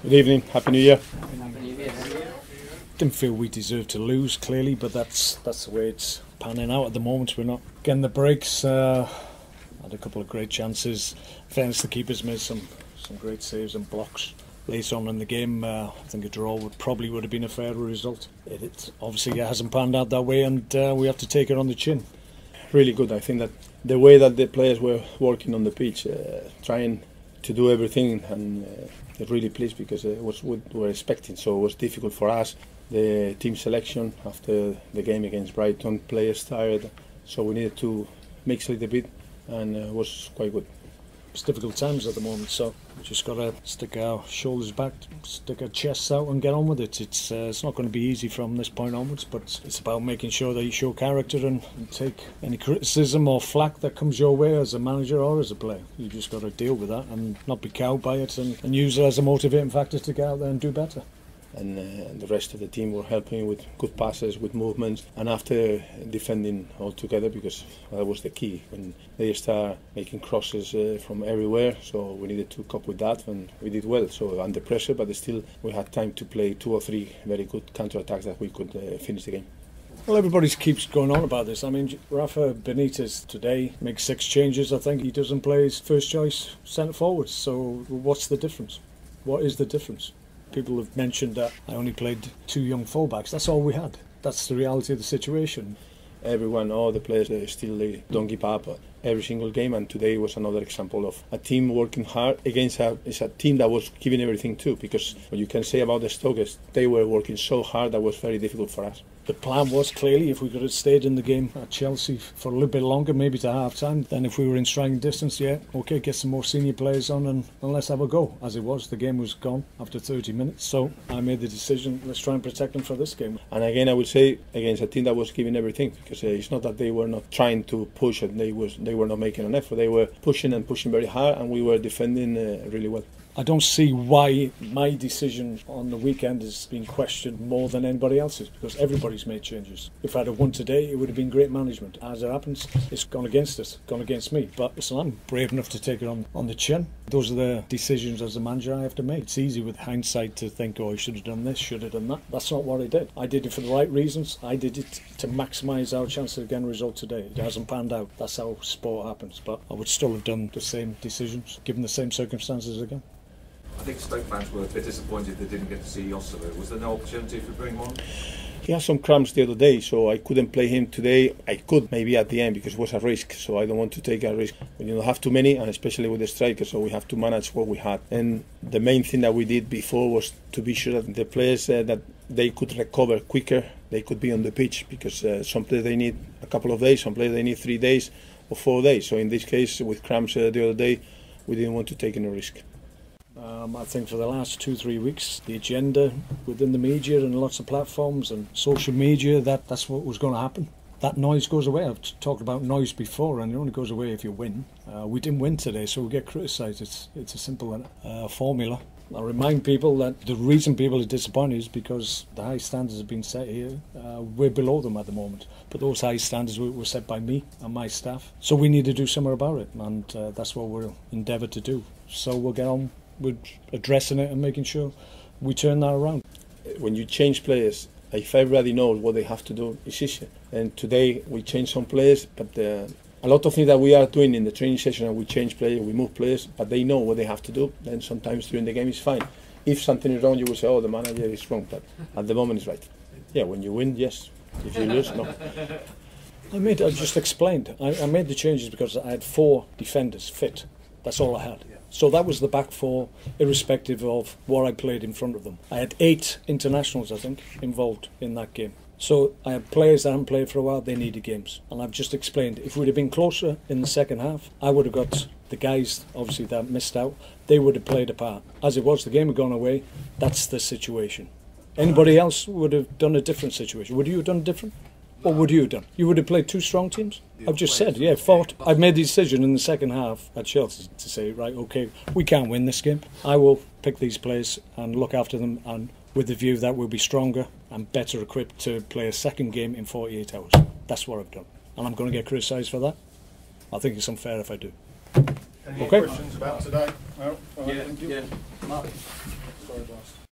Good evening, Happy New Year. Didn't feel we deserved to lose, clearly, but that's the way it's panning out at the moment. We're not getting the breaks. Had a couple of great chances. Fairness, the keeper's made some great saves and blocks. Later on in the game, I think a draw would have been a fairer result. It obviously hasn't panned out that way, and we have to take it on the chin. Really good. I think that the way that the players were working on the pitch, trying to do everything, and really pleased because it was what we were expecting. So it was difficult for us. The team selection after the game against Brighton, players tired, so we needed to mix a little bit, and it was quite good. It's difficult times at the moment, so we just got to stick our shoulders back, stick our chests out and get on with it. It's not going to be easy from this point onwards, but it's about making sure that you show character and take any criticism or flack that comes your way as a manager or as a player. You just got to deal with that and not be cowed by it, and use it as a motivating factor to get out there and do better. And the rest of the team were helping with good passes, with movements, and after defending all together, because that was the key when they start making crosses from everywhere. So we needed to cope with that, and we did well. So under pressure, but still we had time to play 2 or 3 very good counter-attacks that we could finish the game. Well, everybody keeps going on about this. I mean, Rafa Benitez today makes 6 changes. I think he doesn't play his first choice centre forward. So what's the difference? What is the difference? People have mentioned that I only played 2 young fullbacks. That's all we had. That's the reality of the situation. Everyone, all the players still don't give up every single game, and today was another example of a team working hard against a team that was giving everything too, because what you can say about the Stokers, they were working so hard that was very difficult for us. The plan was clearly, if we could have stayed in the game at Chelsea for a little bit longer, maybe to half time, then if we were in striking distance, yeah, okay, get some more senior players on and let's have a go. As it was, the game was gone after 30 minutes, so I made the decision, let's try and protect them for this game. And again, I would say, against a team that was giving everything, because it's not that they were not trying to push and they were not making an effort. They were pushing and pushing very hard, and we were defending really well. I don't see why my decision on the weekend is being questioned more than anybody else's, because everybody's made changes. If I'd have won today, it would have been great management. As it happens, it's gone against us, gone against me. But listen, I'm brave enough to take it on the chin. Those are the decisions as a manager I have to make. It's easy with hindsight to think, oh, I should have done this, should have done that. That's not what I did. I did it for the right reasons. I did it to maximise our chance of getting a result today. It hasn't panned out. That's how sport happens. But I would still have done the same decisions, given the same circumstances again. I think Stoke fans were a bit disappointed they didn't get to see Joselu. Was there no opportunity for bringing one? He had some cramps the other day, so I couldn't play him today. I could maybe at the end because it was a risk, so I don't want to take a risk. When you don't have too many, and especially with the striker, so we have to manage what we had. And the main thing that we did before was to be sure that the players that they could recover quicker, they could be on the pitch, because some players they need a couple of days, some players they need 3 days or 4 days. So in this case, with cramps the other day, we didn't want to take any risk. I think for the last 2-3 weeks, the agenda within the media and lots of platforms and social media, that's what was going to happen. That noise goes away. I've talked about noise before, and it only goes away if you win. We didn't win today, so we get criticised. It's a simple formula. I remind people that the reason people are disappointed is because the high standards have been set here. We're below them at the moment, but those high standards were set by me and my staff. So we need to do something about it, and that's what we're endeavoured to do. So we'll get on with addressing it and making sure we turn that around. When you change players, if everybody knows what they have to do, it's easier. And today we changed some players, but a lot of things that we are doing in the training session, and we change players, we move players, but they know what they have to do. Then sometimes during the game it's fine. If something is wrong, you will say, oh, the manager is wrong, but at the moment it's right. Yeah, when you win, yes. If you lose, no. I just explained. I made the changes because I had 4 defenders fit. That's all I had. So that was the back 4, irrespective of what I played in front of them. I had 8 internationals, I think, involved in that game. So I had players that haven't played for a while, they needed games. And I've just explained, if we'd have been closer in the second half, I would have got the guys, obviously, that missed out. They would have played a part. As it was, the game had gone away. That's the situation. Anybody else would have done a different situation. Would you have done different? What would you have done? You would have played 2 strong teams? I've just said, yeah, fought. I've made the decision in the second half at Chelsea to say, right, okay, we can't win this game. I will pick these players and look after them, and with the view that we'll be stronger and better equipped to play a second game in 48 hours. That's what I've done. And I'm going to get criticised for that. I think it's unfair if I do. Any questions about today? No? All right, thank you. Mark. Sorry, boss.